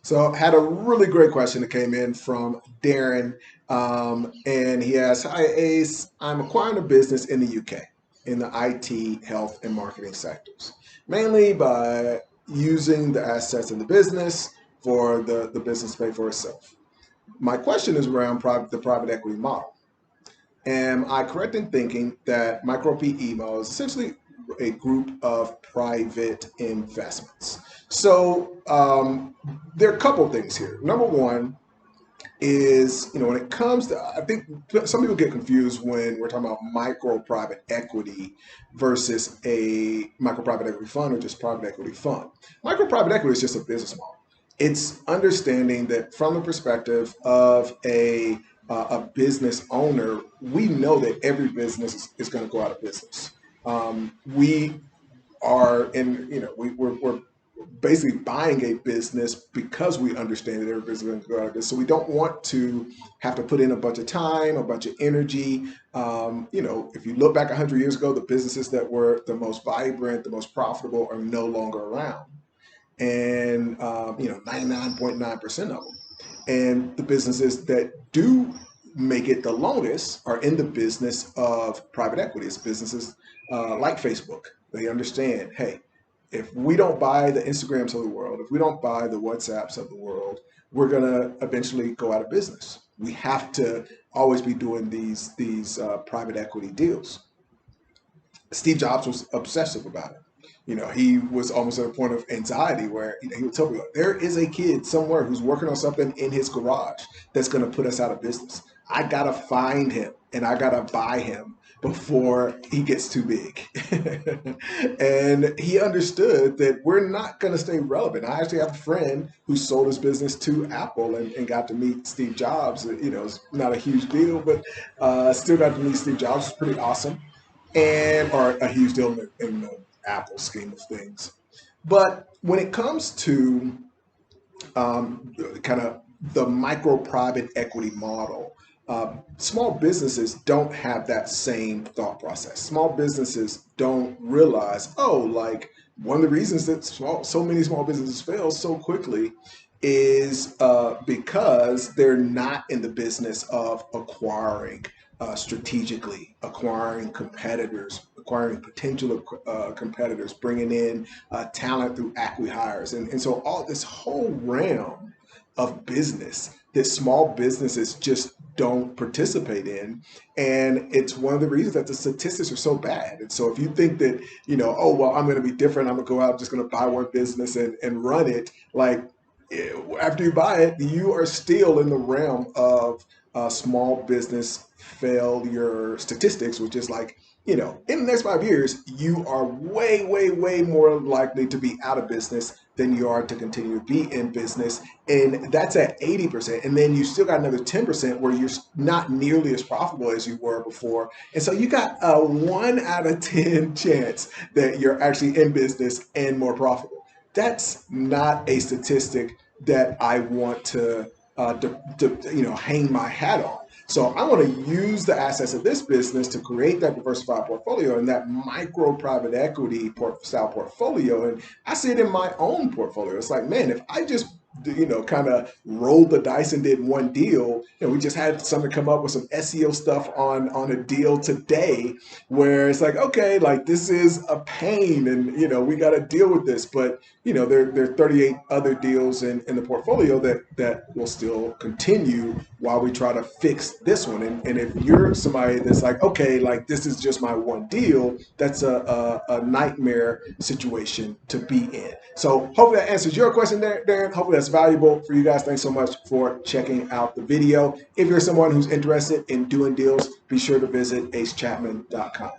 So had a really great question that came in from Darren, and he asked, "Hi Ace, I'm acquiring a business in the UK in the IT, health, and marketing sectors, mainly by using the assets of the business for the business to pay for itself. My question is around the private equity model. Am I correct in thinking that micro PEMO is essentially a group of private investments?" So there are a couple of things here. Number one is, when it comes to, I think some people get confused when we're talking about micro private equity versus a micro private equity fund or just private equity fund. Micro private equity is just a business model. It's understanding that from the perspective of a business owner, we know that every business is going to go out of business. We are in, we're basically buying a business because we understand that every business is going to go out of business. So we don't want to have to put in a bunch of time, a bunch of energy. If you look back 100 years ago, the businesses that were the most vibrant, the most profitable are no longer around. And, 99.9% of them. And the businesses that do make it the longest are in the business of private equity. It's businesses like Facebook. They understand, hey, if we don't buy the Instagrams of the world, if we don't buy the WhatsApps of the world, we're gonna eventually go out of business. We have to always be doing these private equity deals. Steve Jobs was obsessive about it. He was almost at a point of anxiety where he would tell me, there is a kid somewhere who's working on something in his garage that's going to put us out of business. I got to find him and I got to buy him before he gets too big. And he understood that we're not going to stay relevant. I actually have a friend who sold his business to Apple and got to meet Steve Jobs. It's not a huge deal, but still got to meet Steve Jobs. It's pretty awesome, and or a huge deal in the Apple scheme of things. But when it comes to kind of the micro private equity model, small businesses don't have that same thought process. Small businesses don't realize, oh, like one of the reasons that so many small businesses fail so quickly is because they're not in the business of acquiring strategically, acquiring competitors, acquiring potential competitors, bringing in talent through acqui-hires. And so all this whole realm of business that small businesses just don't participate in. And it's one of the reasons that the statistics are so bad. And so if you think that, oh, well, I'm going to be different, I'm going to go out, I'm just going to buy one business and run it, like after you buy it, you are still in the realm of small business failure statistics, which is like, in the next 5 years, you are way, way, way more likely to be out of business than you are to continue to be in business. And that's at 80%. And then you still got another 10% where you're not nearly as profitable as you were before. And so you got a 1 out of 10 chance that you're actually in business and more profitable. That's not a statistic that I want to hang my hat on. So I want to use the assets of this business to create that diversified portfolio and that micro private equity style portfolio. And I see it in my own portfolio. It's like, man, if I just kind of rolled the dice and did one deal. We just had something come up with some SEO stuff on a deal today where it's like, okay, like this is a pain and, we got to deal with this. But, there are 38 other deals in the portfolio that will still continue while we try to fix this one. And if you're somebody that's like, okay, like this is just my one deal, that's a nightmare situation to be in. So hopefully that answers your question there, Darren. Hopefully that's valuable for you guys. Thanks so much for checking out the video. If you're someone who's interested in doing deals, be sure to visit acechapman.com.